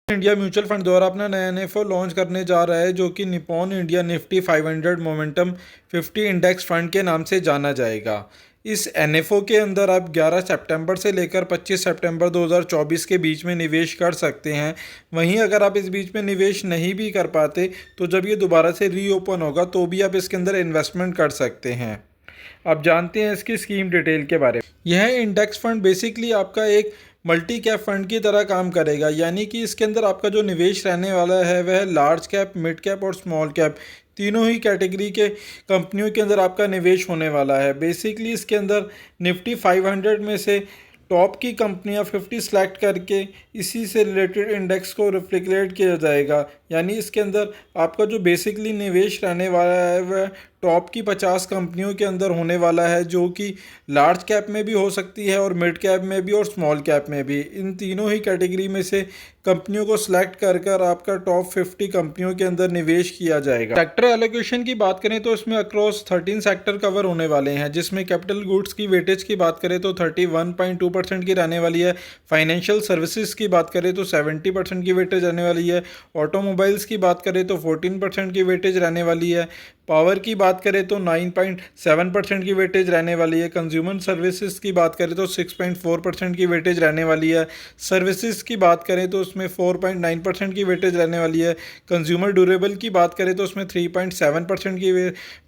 India mutual fund द्वारा अपना नया एनएफओ लॉन्च करने जा रहा है जो कि Nippon India Nifty 500 momentum 50 index fund के नाम से जाना जाएगा। इस एनएफओ के अंदर आप 11 सितंबर से लेकर 25 सितंबर 2024 के बीच में निवेश कर सकते हैं। वहीं अगर आप इस बीच में निवेश नहीं भी कर पाते तो जब ये दोबारा से रीओपन होगा तो भी आप इसके अंदर इन्वेस्टमेंट कर सकते हैं। आप जानते हैं इसकी स्कीम डिटेल के बारे में। यह इंडेक्स फंड बेसिकली आपका एक मल्टी कैप फंड की तरह काम करेगा, यानी कि इसके अंदर आपका जो निवेश रहने वाला है वह लार्ज कैप, मिड कैप और स्मॉल कैप तीनों ही कैटेगरी के कंपनियों के अंदर आपका निवेश होने वाला है। बेसिकली इसके अंदर निफ्टी 500 में से टॉप की कंपनियां 50 सेलेक्ट करके इसी से रिलेटेड इंडेक्स को रिफ्लेक्ट किया जाएगा, यानी इसके अंदर आपका जो बेसिकली निवेश रहने वाला है वह टॉप की 50 कंपनियों के अंदर होने वाला है, जो कि लार्ज कैप में भी हो सकती है और मिड कैप में भी और स्मॉल कैप में भी। इन तीनों ही कैटेगरी में से कंपनियों को सिलेक्ट कर आपका टॉप 50 कंपनियों के अंदर निवेश किया जाएगा। सेक्टर एलोकेशन की बात करें तो इसमें अक्रॉस 13 सेक्टर कवर होने वाले हैं, जिसमें कैपिटल गुड्स की वेटेज की बात करें तो 31.2% की रहने वाली है। फाइनेंशियल सर्विसेज की बात करें तो 70% की वेटेज रहने वाली है। ऑटोमोबाइल्स की बात करें तो 14% की वेटेज रहने वाली है। पावर की बात करें तो 9.7% की वेटेज रहने वाली है। कंज्यूमर सर्विसेज की बात करें तो 6.4% की वेटेज रहने वाली है। सर्विसेज की बात करें तो उसमें 4.9% की वेटेज रहने वाली है। कंज्यूमर ड्यूरेबल की बात करें तो उसमें 3.7% की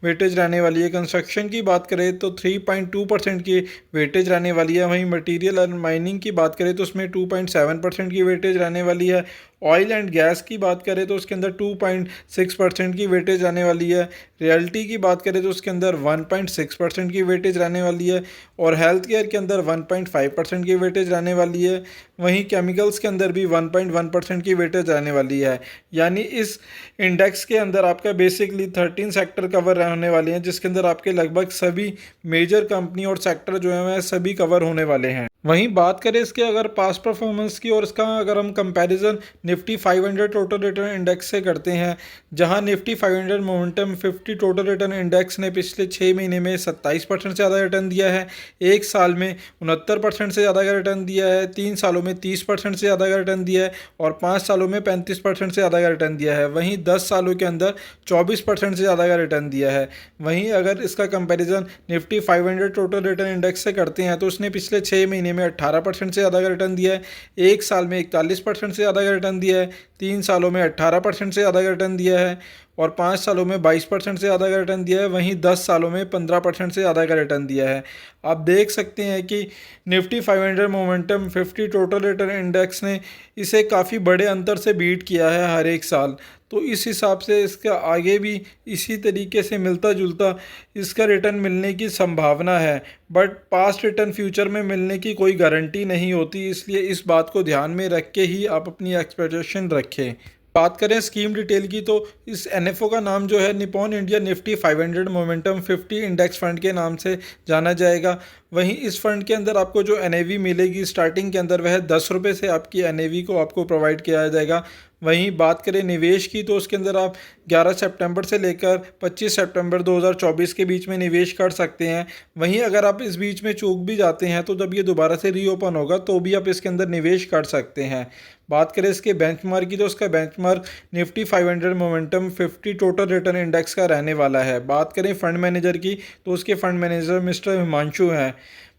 वेटेज रहने वाली है। कंस्ट्रक्शन की बात करें तो 3.2% की वेटेज रहने वाली है। वहीं मटीरियल और माइनिंग की बात करें तो उसमें 2.7% की वेटेज रहने वाली है। ऑयल एंड गैस की बात करें तो उसके अंदर 2.6% की वेटेज आने वाली है। रियल्टी की बात करें तो उसके अंदर 1.6% की वेटेज रहने वाली है और हेल्थ केयर के अंदर 1.5% की वेटेज रहने वाली है। वहीं केमिकल्स के अंदर भी 1.1% की वेटेज रहने वाली है। यानी इस इंडेक्स के अंदर आपका बेसिकली 13 सेक्टर कवर होने वाले हैं, जिसके अंदर आपके लगभग सभी मेजर कंपनी और सेक्टर जो है वह सभी कवर होने वाले हैं। वहीं बात करें इसके अगर पास्ट परफॉर्मेंस की और इसका अगर हम comparison Nifty 500 total return index से करते हैं, जहां Nifty 500 momentum 50 total return index ने पिछले 6 महीने में 27% से ज़्यादा रिटर्न दिया है, एक साल में 69% से ज़्यादा का रिटर्न दिया है, 3 सालों में 30% से ज़्यादा का रिटर्न दिया है और 5 सालों में 35% से ज़्यादा का रिटर्न दिया है। वहीं 10 सालों के अंदर 24% से ज़्यादा का रिटर्न दिया है। वहीं अगर इसका comparison Nifty 500 total return index से करते हैं तो उसने पिछले 6 महीने में 18% से ज़्यादा का रिटर्न दिया है, एक साल में 41% से ज़्यादा का रिटर्न दिया है, 3 सालों में 18% से ज़्यादा का रिटर्न दिया है और 5 सालों में 22% से ज़्यादा का रिटर्न दिया है। वहीं 10 सालों में 15% से ज़्यादा का रिटर्न दिया है। आप देख सकते हैं कि Nifty 500 momentum 50 total return index ने इसे काफ़ी बड़े अंतर से बीट किया है हर एक साल। तो इस हिसाब से इसका आगे भी इसी तरीके से मिलता जुलता इसका रिटर्न मिलने की संभावना है, बट पास्ट रिटर्न फ्यूचर में मिलने की कोई गारंटी नहीं होती, इसलिए इस बात को ध्यान में रख के ही आप अपनी एक्सपेक्टेशन रखें। बात करें स्कीम डिटेल की तो इस एनएफओ का नाम जो है Nippon India Nifty 500 momentum 50 index fund के नाम से जाना जाएगा। वहीं इस फंड के अंदर आपको जो एनएवी मिलेगी स्टार्टिंग के अंदर वह 10 रुपये से आपकी एनएवी को आपको प्रोवाइड किया जाएगा। वहीं बात करें निवेश की तो उसके अंदर आप 11 सितंबर से लेकर 25 सितंबर 2024 के बीच में निवेश कर सकते हैं। वहीं अगर आप इस बीच में चूक भी जाते हैं तो जब ये दोबारा से रीओपन होगा तो भी आप इसके अंदर निवेश कर सकते हैं। बात करें इसके बेंचमार्क की तो उसका benchmark Nifty 500 momentum 50 total return index का रहने वाला है। बात करें फंड मैनेजर की तो उसके फंड मैनेजर मिस्टर हिमांशु हैं।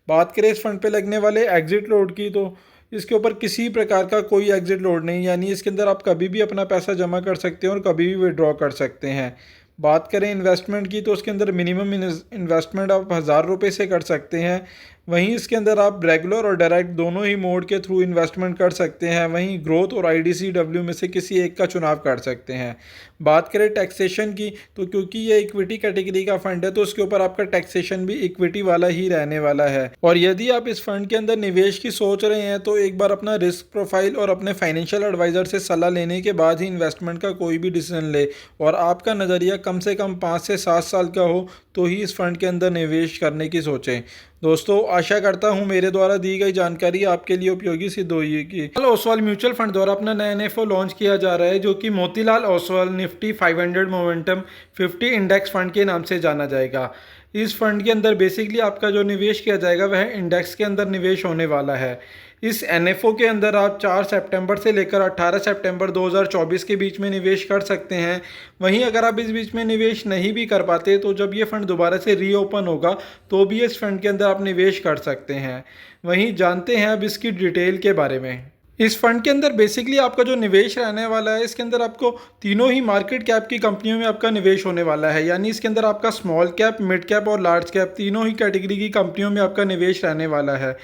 बात करें इस फंड पे लगने वाले एग्जिट लोड की तो इसके ऊपर किसी प्रकार का कोई एग्जिट लोड नहीं, यानी इसके अंदर आप कभी भी अपना पैसा जमा कर सकते हैं और कभी भी विड्रॉ कर सकते हैं। बात करें इन्वेस्टमेंट की तो उसके अंदर मिनिमम इन्वेस्टमेंट आप 1000 रुपये से कर सकते हैं। वहीं इसके अंदर आप रेगुलर और डायरेक्ट दोनों ही मोड के थ्रू इन्वेस्टमेंट कर सकते हैं। वहीं ग्रोथ और आईडीसीडब्ल्यू में से किसी एक का चुनाव कर सकते हैं। बात करें टैक्सेशन की तो क्योंकि ये इक्विटी कैटेगरी का फंड है तो उसके ऊपर आपका टैक्सेशन भी इक्विटी वाला ही रहने वाला है। और यदि आप इस फंड के अंदर निवेश की सोच रहे हैं तो एक बार अपना रिस्क प्रोफाइल और अपने फाइनेंशियल एडवाइज़र से सलाह लेने के बाद ही इन्वेस्टमेंट का कोई भी डिसीजन ले और आपका नज़रिया कम से कम 5 से 7 साल का हो तो ही इस फंड के अंदर निवेश करने की सोचें। दोस्तों आशा करता हूं मेरे द्वारा दी गई जानकारी आपके लिए उपयोगी सिद्ध हुई कि ओसवाल म्यूचुअल फंड द्वारा अपना नया एनएफओ लॉन्च किया जा रहा है जो कि Motilal Oswal Nifty 500 momentum 50 index fund के नाम से जाना जाएगा। इस फंड के अंदर बेसिकली आपका जो निवेश किया जाएगा वह इंडेक्स के अंदर निवेश होने वाला है। इस एनएफओ के अंदर आप 4 सितंबर से लेकर 18 सितंबर 2024 के बीच में निवेश कर सकते हैं। वहीं अगर आप इस बीच में निवेश नहीं भी कर पाते तो जब ये फ़ंड दोबारा से रीओपन होगा तो भी इस फंड के अंदर आप निवेश कर सकते हैं। वहीं जानते हैं अब इसकी डिटेल के बारे में। इस फंड के अंदर बेसिकली आपका जो निवेश रहने वाला है, इसके अंदर आपको तीनों ही मार्केट कैप की कंपनियों में आपका निवेश होने वाला है। यानी इसके अंदर आपका स्मॉल कैप, मिड कैप और लार्ज कैप तीनों ही कैटेगरी की कंपनियों में आपका निवेश रहने वाला है।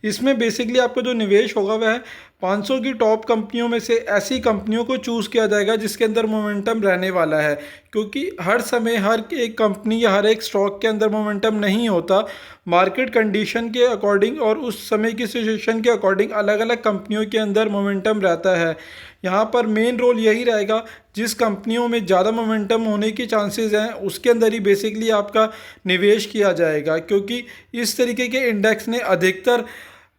इसमें बेसिकली आपका जो निवेश होगा वह 500 की टॉप कंपनियों में से ऐसी कंपनियों को चूज़ किया जाएगा जिसके अंदर मोमेंटम रहने वाला है, क्योंकि हर समय हर एक कंपनी या हर एक स्टॉक के अंदर मोमेंटम नहीं होता। मार्केट कंडीशन के अकॉर्डिंग और उस समय की सिचुएशन के अकॉर्डिंग अलग अलग कंपनियों के अंदर मोमेंटम रहता है। यहाँ पर मेन रोल यही रहेगा, जिस कंपनियों में ज़्यादा मोमेंटम होने की चांसेस हैं उसके अंदर ही बेसिकली आपका निवेश किया जाएगा, क्योंकि इस तरीके के इंडेक्स ने अधिकतर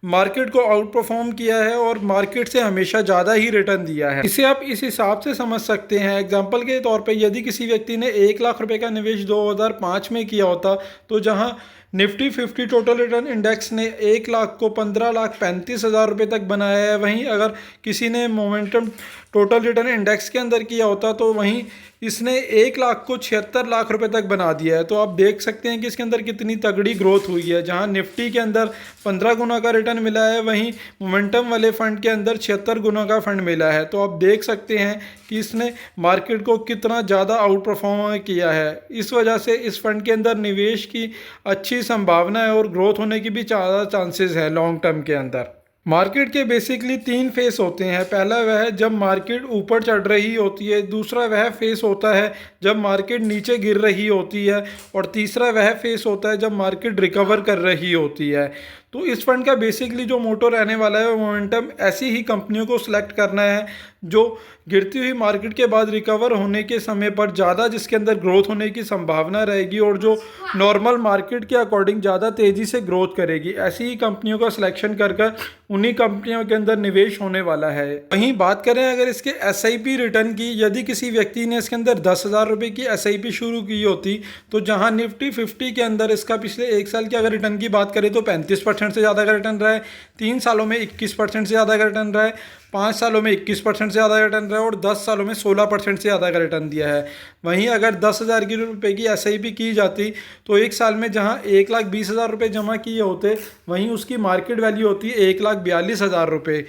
मार्केट को आउट परफॉर्म किया है और मार्केट से हमेशा ज़्यादा ही रिटर्न दिया है। इसे आप इस हिसाब से समझ सकते हैं, एग्जांपल के तौर पे यदि किसी व्यक्ति ने 1 लाख रुपए का निवेश 2005 में किया होता तो जहां निफ्टी 50 टोटल रिटर्न इंडेक्स ने 1 लाख को 15,35,000 रुपये तक बनाया है, वहीं अगर किसी ने मोमेंटम टोटल रिटर्न इंडेक्स के अंदर किया होता तो वहीं इसने 1 लाख को 76 लाख रुपए तक बना दिया है। तो आप देख सकते हैं कि इसके अंदर कितनी तगड़ी ग्रोथ हुई है। जहां निफ्टी के अंदर 15 गुना का रिटर्न मिला है, वहीं मोमेंटम वाले फंड के अंदर 76 गुना का फंड मिला है। तो आप देख सकते हैं कि इसने मार्केट को कितना ज़्यादा आउट परफॉर्म किया है। इस वजह से इस फंड के अंदर निवेश की अच्छी संभावना है और ग्रोथ होने की भी ज़्यादा चांसेस है लॉन्ग टर्म के अंदर। मार्केट के बेसिकली 3 फेस होते हैं। पहला वह जब मार्केट ऊपर चढ़ रही होती है, दूसरा वह फेस होता है जब मार्केट नीचे गिर रही होती है और तीसरा वह फेस होता है जब मार्केट रिकवर कर रही होती है। तो इस फंड का बेसिकली जो मोटो रहने वाला है वो मोमेंटम ऐसी ही कंपनियों को सिलेक्ट करना है जो गिरती हुई मार्केट के बाद रिकवर होने के समय पर ज़्यादा जिसके अंदर ग्रोथ होने की संभावना रहेगी और जो नॉर्मल मार्केट के अकॉर्डिंग ज़्यादा तेज़ी से ग्रोथ करेगी, ऐसी ही कंपनियों का सिलेक्शन कर उन्हीं कंपनियों के अंदर निवेश होने वाला है। वहीं बात करें अगर इसके SIP रिटर्न की, यदि किसी व्यक्ति ने इसके अंदर 10,000 रुपये की SIP शुरू की होती तो जहां निफ्टी 50 के अंदर इसका पिछले 1 साल की अगर रिटर्न की बात करें तो 35% से ज़्यादा का रिटर्न रहा है, 3 सालों में 21% से ज़्यादा का रिटर्न रहा है, 5 सालों में 21% से ज़्यादा रिटर्न रहा है और 10 सालों में 16% से ज़्यादा का रिटर्न दिया है। वहीं अगर 10,000 रुपये की SIP की जाती तो 1 साल में जहां 1,20,000 रुपये जमा किए होते वहीं उसकी मार्केट वैल्यू होती है 1,42,000 रुपये।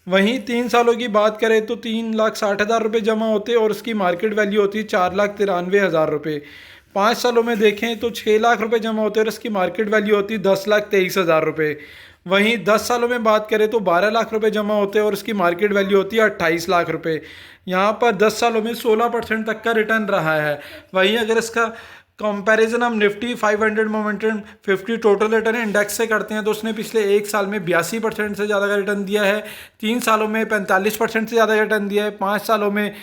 वहीं 3 सालों की बात करें तो 3,60,000 रुपये जमा होते और उसकी मार्केट वैल्यू होती है 4,93,000 रुपये। 5 सालों में देखें तो 6 लाख रुपए जमा होते हैं और इसकी मार्केट वैल्यू होती है 10,23,000 रुपये। वहीं 10 सालों में बात करें तो 12 लाख रुपए जमा होते हैं और इसकी मार्केट वैल्यू होती है 28 लाख रुपए। यहाँ पर 10 सालों में 16% तक का रिटर्न रहा है। वहीं अगर इसका कंपैरिजन हम Nifty 500 momentum 50 total return index से करते हैं तो उसने पिछले 1 साल में 82% से ज़्यादा का रिटर्न दिया है, 3 सालों में 45% से ज़्यादा का रिटर्न दिया है, 5 सालों में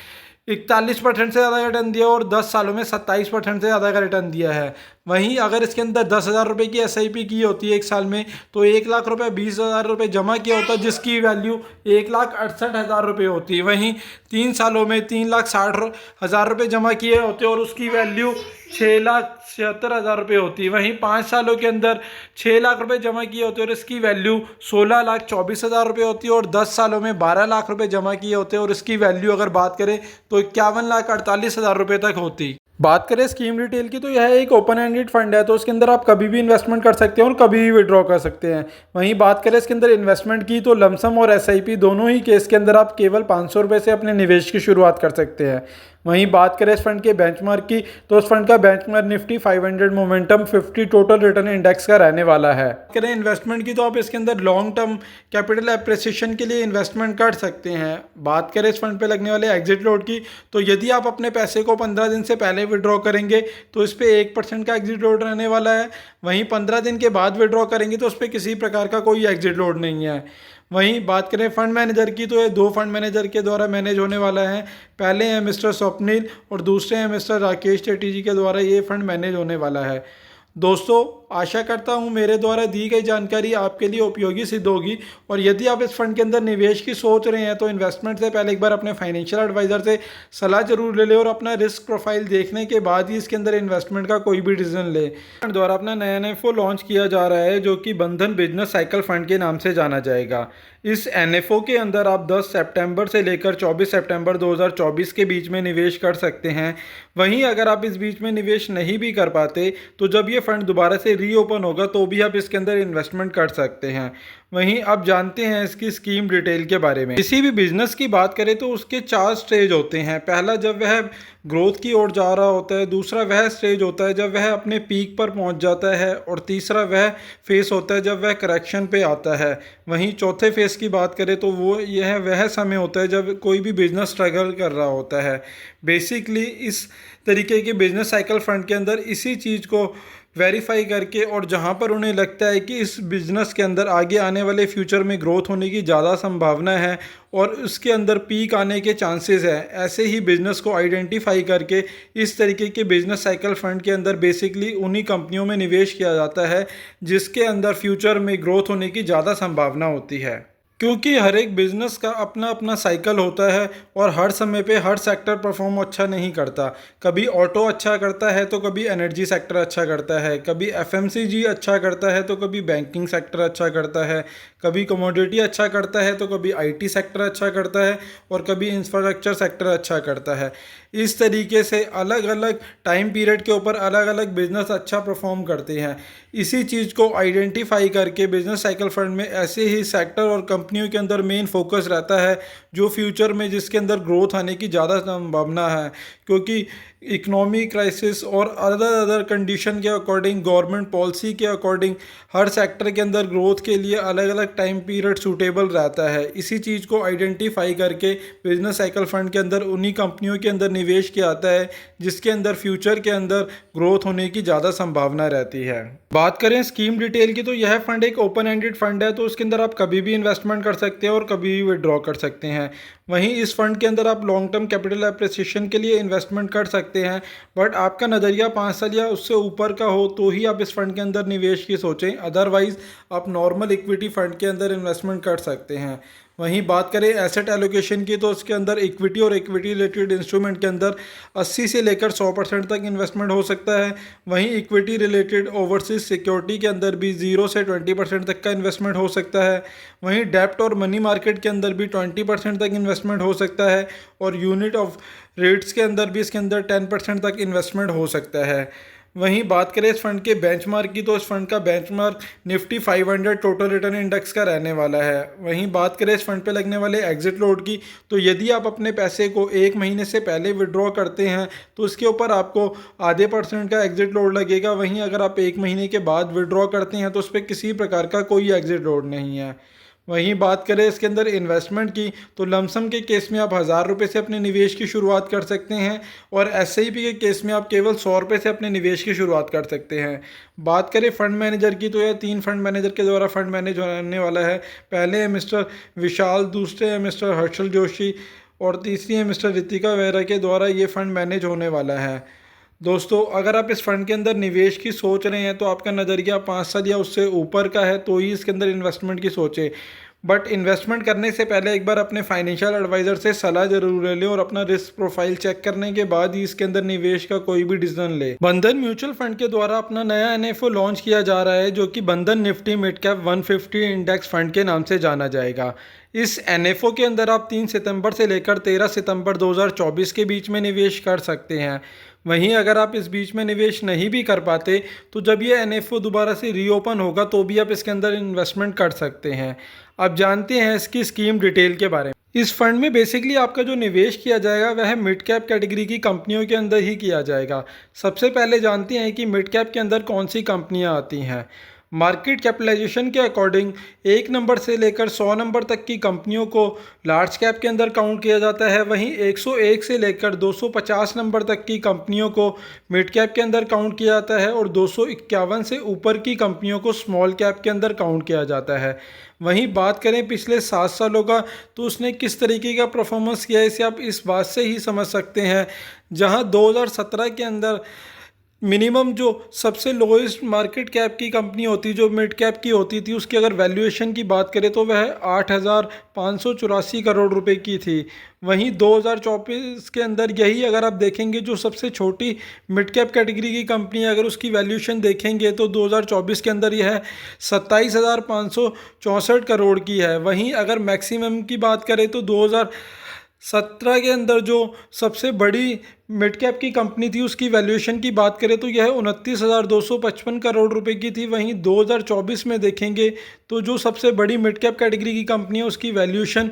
41% से ज़्यादा का रिटर्न दिया और 10 सालों में 27% से ज़्यादा का रिटर्न दिया है। वहीं अगर इसके अंदर 10,000 रुपये की SIP की होती है 1 साल में तो 1 लाख रुपये 20,000 रुपये जमा किया होता है जिसकी वैल्यू 1,68,000 रुपये होती है। वहीं 3 सालों में 3,60,000 रुपये जमा किए होते और उसकी वैल्यू 6,76,000 रुपये होती है। वहीं 5 सालों के अंदर 6 लाख रुपये जमा किए होते और इसकी वैल्यू 16,24,000 रुपये होती है और 10 सालों में 12 लाख रुपये जमा किए होते और इसकी वैल्यू अगर बात करें तो 51,48,000 रुपये तक होती। बात करें स्कीम डिटेल की तो यह एक ओपन एंडेड फंड है, तो उसके अंदर आप कभी भी इन्वेस्टमेंट कर सकते हैं और कभी भी विड्रॉ कर सकते हैं। वहीं बात करें इसके अंदर इन्वेस्टमेंट की तो लमसम और SIP दोनों ही केस के अंदर आप केवल 500 रुपये से अपने निवेश की शुरुआत कर सकते हैं। वहीं बात करें इस फंड के बेंचमार्क की तो इस फंड का benchmark Nifty 500 momentum 50 total return index का रहने वाला है। करें इन्वेस्टमेंट की तो आप इसके अंदर लॉन्ग टर्म कैपिटल एप्रिसिएशन के लिए इन्वेस्टमेंट कर सकते हैं। बात करें इस फंड पे लगने वाले एग्जिट लोड की तो यदि आप अपने पैसे को 15 दिन से पहले विड्रॉ करेंगे तो इस पर 1% का एग्जिट लोड रहने वाला है। वहीं 15 दिन के बाद विड्रॉ करेंगे तो उस पर किसी प्रकार का कोई एग्जिट लोड नहीं है। वहीं बात करें फंड मैनेजर की तो ये 2 फंड मैनेजर के द्वारा मैनेज होने वाला है। पहले हैं मिस्टर स्वप्निल और दूसरे हैं मिस्टर राकेश चेट्टी जी के द्वारा ये फंड मैनेज होने वाला है। दोस्तों आशा करता हूँ मेरे द्वारा दी गई जानकारी आपके लिए उपयोगी सिद्ध होगी। और यदि आप इस फंड के अंदर निवेश की सोच रहे हैं तो इन्वेस्टमेंट से पहले एक बार अपने फाइनेंशियल एडवाइज़र से सलाह जरूर ले लें और अपना रिस्क प्रोफाइल देखने के बाद ही इसके अंदर इन्वेस्टमेंट का कोई भी डिसीजन ले। फंड द्वारा अपना नया एनएफओ लॉन्च किया जा रहा है जो कि बंधन बिजनेस साइकिल फंड के नाम से जाना जाएगा। इस एनएफओ के अंदर आप 10 सितंबर से लेकर 24 सितंबर 2024 के बीच में निवेश कर सकते हैं। वहीं अगर आप इस बीच में निवेश नहीं भी कर पाते तो जब ये फंड दोबारा से रीओपन होगा तो भी आप इसके अंदर इन्वेस्टमेंट कर सकते हैं। वहीं आप जानते हैं इसकी स्कीम डिटेल के बारे में। किसी भी बिजनेस की बात करें तो उसके 4 स्टेज होते हैं। पहला जब वह ग्रोथ की ओर जा रहा होता है, दूसरा वह स्टेज होता है जब वह अपने पीक पर पहुंच जाता है, और तीसरा वह फेस होता है जब वह करेक्शन पे आता है। वहीं चौथे फेस की बात करें तो वह समय होता है जब कोई भी बिजनेस स्ट्रगल कर रहा होता है। बेसिकली इस तरीके के बिजनेस साइकिल फंड के अंदर इसी चीज़ को वेरीफाई करके और जहां पर उन्हें लगता है कि इस बिज़नेस के अंदर आगे आने वाले फ्यूचर में ग्रोथ होने की ज़्यादा संभावना है और उसके अंदर पीक आने के चांसेस है, ऐसे ही बिज़नेस को आइडेंटिफाई करके इस तरीके के बिज़नेस साइकिल फंड के अंदर बेसिकली उन्हीं कंपनियों में निवेश किया जाता है जिसके अंदर फ्यूचर में ग्रोथ होने की ज़्यादा संभावना होती है। क्योंकि हर एक बिज़नेस का अपना अपना साइकिल होता है और हर समय पे हर सेक्टर परफॉर्म अच्छा नहीं करता। कभी ऑटो अच्छा करता है तो कभी एनर्जी सेक्टर अच्छा करता है, कभी एफएमसीजी अच्छा करता है तो कभी बैंकिंग सेक्टर अच्छा करता है, कभी कमोडिटी अच्छा करता है तो कभी आईटी सेक्टर अच्छा करता है और कभी इंफ्रास्ट्रक्चर सेक्टर अच्छा करता है। इस तरीके से अलग अलग टाइम पीरियड के ऊपर अलग अलग बिजनेस अच्छा परफॉर्म करते हैं। इसी चीज़ को आइडेंटिफाई करके बिजनेस साइकिल फंड में ऐसे ही सेक्टर और कंपनियों के अंदर मेन फोकस रहता है जो फ्यूचर में जिसके अंदर ग्रोथ आने की ज़्यादा संभावना है, क्योंकि इकोनॉमी क्राइसिस और अदर कंडीशन के अकॉर्डिंग गवर्नमेंट पॉलिसी के अकॉर्डिंग हर सेक्टर के अंदर ग्रोथ के लिए अलग अलग टाइम पीरियड सूटेबल रहता है। इसी चीज़ को आइडेंटिफाई करके बिजनेस साइकिल फंड के अंदर उन्हीं कंपनियों के अंदर निवेश किया जाता है जिसके अंदर फ्यूचर के अंदर ग्रोथ होने की ज़्यादा संभावना रहती है। बात करें स्कीम डिटेल की तो यह फंड एक ओपन एंडेड फंड है, तो उसके अंदर आप कभी भी इन्वेस्टमेंट कर सकते हैं और कभी भी विड्रॉ कर सकते हैं। वहीं इस फंड के अंदर आप लॉन्ग टर्म कैपिटल एप्रिसिएशन के लिए इन्वेस्टमेंट कर सकते हैं, बट आपका नज़रिया 5 साल या उससे ऊपर का हो तो ही आप इस फंड के अंदर निवेश की सोचें, अदरवाइज आप नॉर्मल इक्विटी फंड के अंदर इन्वेस्टमेंट कर सकते हैं। वहीं बात करें एसेट एलोकेशन की तो उसके अंदर इक्विटी और इक्विटी रिलेटेड इंस्ट्रूमेंट के अंदर 80 से लेकर 100% तक इन्वेस्टमेंट हो सकता है। वहीं इक्विटी रिलेटेड ओवरसीज सिक्योरिटी के अंदर भी 0 से 20% तक का इन्वेस्टमेंट हो सकता है। वहीं डेप्ट और मनी मार्केट के अंदर भी 20% तक इन्वेस्टमेंट हो सकता है और यूनिट ऑफ रेट्स के अंदर भी इसके अंदर 10% तक इन्वेस्टमेंट हो सकता है। वहीं बात करें इस फंड के बेंचमार्क की तो इस फंड का benchmark Nifty 500 total return index का रहने वाला है। वहीं बात करें इस फंड पे लगने वाले एग्जिट लोड की तो यदि आप अपने पैसे को 1 महीने से पहले विड्रॉ करते हैं तो उसके ऊपर आपको आधे % का एग्जिट लोड लगेगा। वहीं अगर आप 1 महीने के बाद विड्रॉ करते हैं तो उस पर किसी प्रकार का कोई एग्जिट लोड नहीं है। वहीं बात करें इसके अंदर इन्वेस्टमेंट की तो लमसम के केस में आप 1000 रुपये से अपने निवेश की शुरुआत कर सकते हैं और एसआईपी के केस में आप केवल 100 रुपये से अपने निवेश की शुरुआत कर सकते हैं। बात करें फंड मैनेजर की तो यह 3 फंड मैनेजर के द्वारा फंड मैनेज होने वाला है। पहले है मिस्टर विशाल, दूसरे है मिस्टर हर्षल जोशी और तीसरी है मिस्टर रितिका वेरा के द्वारा ये फंड मैनेज होने वाला है। दोस्तों, अगर आप इस फंड के अंदर निवेश की सोच रहे हैं तो आपका नज़रिया 5 साल या उससे ऊपर का है तो ही इसके अंदर इन्वेस्टमेंट की सोचें, बट इन्वेस्टमेंट करने से पहले एक बार अपने फाइनेंशियल एडवाइज़र से सलाह जरूर ले लें और अपना रिस्क प्रोफाइल चेक करने के बाद ही इसके अंदर निवेश का कोई भी डिसीजन ले। बंधन म्यूचुअल फंड के द्वारा अपना नया एनएफओ लॉन्च किया जा रहा है जो कि बंधन Nifty mid cap 150 index fund के नाम से जाना जाएगा। इस एनएफओ के अंदर आप 3 सितंबर से लेकर 13 सितंबर 2024 के बीच में निवेश कर सकते हैं। वहीं अगर आप इस बीच में निवेश नहीं भी कर पाते तो जब ये एनएफओ दोबारा से रीओपन होगा तो भी आप इसके अंदर इन्वेस्टमेंट कर सकते हैं। अब जानते हैं इसकी स्कीम डिटेल के बारे में। इस फंड में बेसिकली आपका जो निवेश किया जाएगा वह मिड कैप कैटेगरी की कंपनियों के अंदर ही किया जाएगा। सबसे पहले जानते हैं कि मिड कैप के अंदर कौन सी कंपनियां आती हैं। मार्केट कैपिटलाइजेशन के अकॉर्डिंग 1 नंबर से लेकर 100 नंबर तक की कंपनियों को लार्ज कैप के अंदर काउंट किया जाता है। वहीं 101 से लेकर 250 नंबर तक की कंपनियों को मिड कैप के अंदर काउंट किया जाता है और 251 से ऊपर की कंपनियों को स्मॉल कैप के अंदर काउंट किया जाता है। वहीं बात करें पिछले 7 सालों का तो उसने किस तरीके का परफॉर्मेंस किया है इसे आप इस बात से ही समझ सकते हैं। जहां 2017 के अंदर मिनिमम जो सबसे लोएस्ट मार्केट कैप की कंपनी होती, जो मिड कैप की होती थी, उसकी अगर वैल्यूएशन की बात करें तो वह 8,584 करोड़ रुपए की थी। वहीं 2024 के अंदर यही अगर आप देखेंगे, जो सबसे छोटी मिड कैप कैटेगरी की कंपनी है, अगर उसकी वैल्यूएशन देखेंगे तो 2024 के अंदर यह 27,564 करोड़ की है। वहीं अगर मैक्सिमम की बात करें तो 2017 के अंदर जो सबसे बड़ी मिड कैप की कंपनी थी, उसकी वैल्यूएशन की बात करें तो यह 29,255 करोड़ रुपए की थी। वहीं 2024 में देखेंगे तो जो सबसे बड़ी मिड कैप कैटेगरी की कंपनी है, उसकी वैल्यूएशन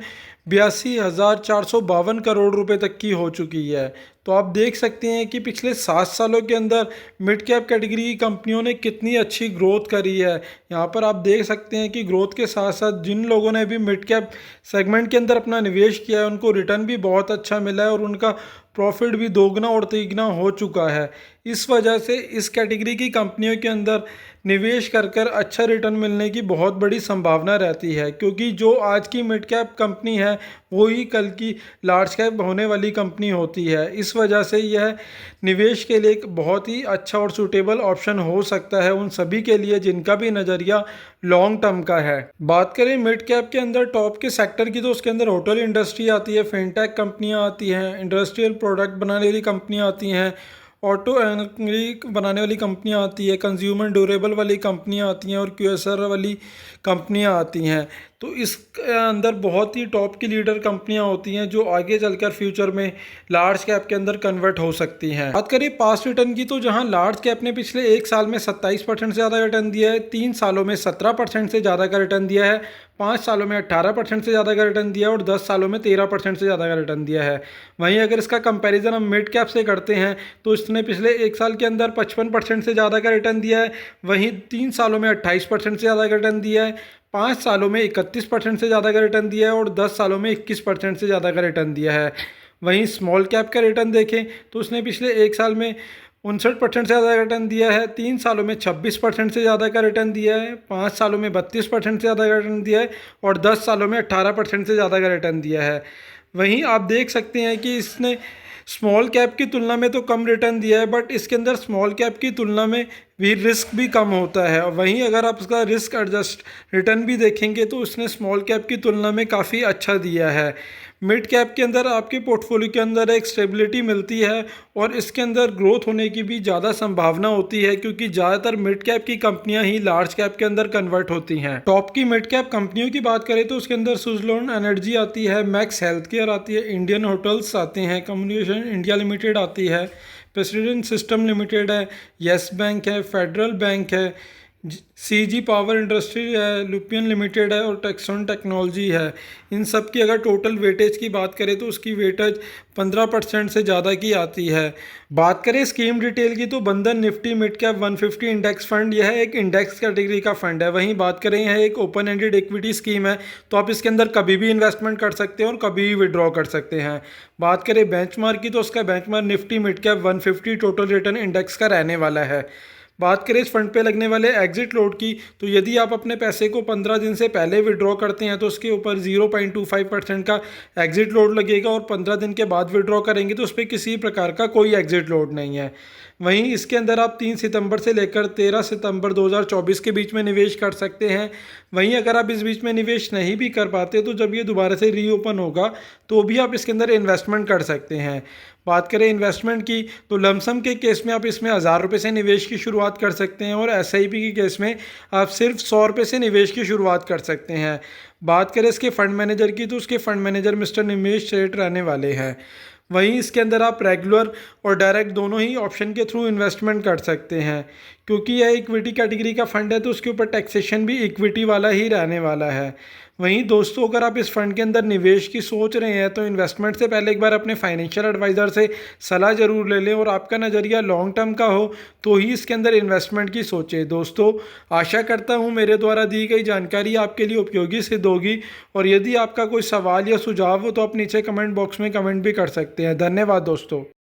82,452 करोड़ रुपए तक की हो चुकी है। तो आप देख सकते हैं कि पिछले 7 सालों के अंदर मिड कैप कैटेगरी की कंपनियों ने कितनी अच्छी ग्रोथ करी है। यहाँ पर आप देख सकते हैं कि ग्रोथ के साथ साथ जिन लोगों ने भी मिड कैप सेगमेंट के अंदर अपना निवेश किया है, उनको रिटर्न भी बहुत अच्छा मिला है और उनका प्रॉफिट भी दोगुना और तिगुना हो चुका है। इस वजह से इस कैटेगरी की कंपनियों के अंदर निवेश कर कर अच्छा रिटर्न मिलने की बहुत बड़ी संभावना रहती है, क्योंकि जो आज की मिड कैप कंपनी है वही कल की लार्ज कैप होने वाली कंपनी होती है। इस वजह से यह निवेश के लिए एक बहुत ही अच्छा और सूटेबल ऑप्शन हो सकता है उन सभी के लिए जिनका भी नज़रिया लॉन्ग टर्म का है। बात करें मिड कैप के अंदर टॉप के सेक्टर की, तो उसके अंदर होटल इंडस्ट्री आती है, फिनटेक कंपनियां आती हैं, इंडस्ट्रियल प्रोडक्ट बनाने वाली कंपनियां आती हैं, ऑटो बनाने वाली कंपनियां आती है, कंज्यूमर ड्यूरेबल वाली कंपनियां आती हैं और क्यूएसआर वाली कंपनियां आती हैं। तो इस अंदर बहुत ही टॉप की लीडर कंपनियां होती हैं जो आगे चलकर फ्यूचर में लार्ज कैप के अंदर कन्वर्ट हो सकती हैं। बात करें पास्ट रिटर्न की, तो जहां लार्ज कैप ने पिछले 1 साल में 27% से ज़्यादा रिटर्न दिया है, 3 सालों में 17% से ज़्यादा का रिटर्न दिया है, 5 सालों में 18% से ज़्यादा का रिटर्न दिया है और 10 सालों में 13% से ज़्यादा का रिटर्न दिया है। वहीं अगर इसका कंपैरिजन हम मिड कैप से करते हैं तो इसने पिछले 1 साल के अंदर 55% से ज़्यादा का रिटर्न दिया है, वहीं 3 सालों में 28% से ज़्यादा का रिटर्न दिया है, 5 सालों में 31% से ज़्यादा का रिटर्न दिया है और 10 सालों में 21% से ज़्यादा का रिटर्न दिया है। वहीं स्मॉल कैप का रिटर्न देखें तो उसने पिछले 1 साल में 59% से ज़्यादा का रिटर्न दिया है, 3 सालों में 26% से ज़्यादा का रिटर्न दिया है, 5 सालों में 32% से ज़्यादा का रिटर्न दिया है और 10 सालों में 18% से ज़्यादा का रिटर्न दिया है। वहीं आप देख सकते हैं कि इसने स्मॉल कैप की तुलना में तो कम रिटर्न दिया है, बट इसके अंदर स्मॉल कैप की तुलना में भी रिस्क भी कम होता है। वहीं अगर आप इसका रिस्क एडजस्ट रिटर्न भी देखेंगे तो उसने स्मॉल कैप की तुलना में काफ़ी अच्छा दिया है। मिड कैप के अंदर आपके पोर्टफोलियो के अंदर एक स्टेबिलिटी मिलती है और इसके अंदर ग्रोथ होने की भी ज़्यादा संभावना होती है, क्योंकि ज़्यादातर मिड कैप की कंपनियां ही लार्ज कैप के अंदर कन्वर्ट होती हैं। टॉप की मिड कैप कंपनियों की बात करें तो उसके अंदर सुज़लोन एनर्जी आती है, मैक्स हेल्थ केयर आती है, इंडियन होटल्स आते हैं, कम्युनिकेशन इंडिया लिमिटेड आती है, प्रेसिडेंट सिस्टम लिमिटेड है, येस बैंक है, फेडरल बैंक है, सीजी पावर इंडस्ट्री है, लुपियन लिमिटेड है और टेक्सॉन टेक्नोलॉजी है। इन सब की अगर टोटल वेटेज की बात करें तो उसकी वेटेज 15% से ज़्यादा की आती है। बात करें स्कीम डिटेल की तो बंधन Nifty mid cap 150 index fund, यह एक इंडेक्स कैटेगरी का फंड है। वहीं बात करें यह एक ओपन एंडेड इक्विटी स्कीम है, तो आप इसके अंदर कभी भी इन्वेस्टमेंट कर सकते हैं और कभी भी विड्रॉ कर सकते हैं। बात करें बेंचमार्क की तो उसका benchmark Nifty mid cap 150 total return index का रहने वाला है। बात करें इस फंड पे लगने वाले एग्जिट लोड की, तो यदि आप अपने पैसे को 15 दिन से पहले विड्रॉ करते हैं तो उसके ऊपर 0.25% का एग्जिट लोड लगेगा और 15 दिन के बाद विड्रॉ करेंगे तो उस पर किसी प्रकार का कोई एग्जिट लोड नहीं है। वहीं इसके अंदर आप 3 सितंबर से लेकर 13 सितंबर 2024 के बीच में निवेश कर सकते हैं। वहीं अगर आप इस बीच में निवेश नहीं भी कर पाते तो जब ये दोबारा से रीओपन होगा तो भी आप इसके अंदर इन्वेस्टमेंट कर सकते हैं। बात करें इन्वेस्टमेंट की तो लमसम के केस में आप इसमें 1000 रुपये से निवेश की शुरुआत कर सकते हैं और एसआईपी के केस में आप सिर्फ 100 रुपये से निवेश की शुरुआत कर सकते हैं। बात करें इसके फंड मैनेजर की तो उसके फंड मैनेजर मिस्टर निमेश सेठ रहने वाले हैं। वहीं इसके अंदर आप रेगुलर और डायरेक्ट दोनों ही ऑप्शन के थ्रू इन्वेस्टमेंट कर सकते हैं। क्योंकि यह इक्विटी कैटेगरी का फंड है तो उसके ऊपर टैक्सेशन भी इक्विटी वाला ही रहने वाला है। वहीं दोस्तों, अगर आप इस फंड के अंदर निवेश की सोच रहे हैं तो इन्वेस्टमेंट से पहले एक बार अपने फाइनेंशियल एडवाइज़र से सलाह ज़रूर ले लें और आपका नज़रिया लॉन्ग टर्म का हो तो ही इसके अंदर इन्वेस्टमेंट की सोचें। दोस्तों, आशा करता हूँ मेरे द्वारा दी गई जानकारी आपके लिए उपयोगी सिद्ध होगी और यदि आपका कोई सवाल या सुझाव हो तो आप नीचे कमेंट बॉक्स में कमेंट भी कर सकते हैं। धन्यवाद दोस्तों।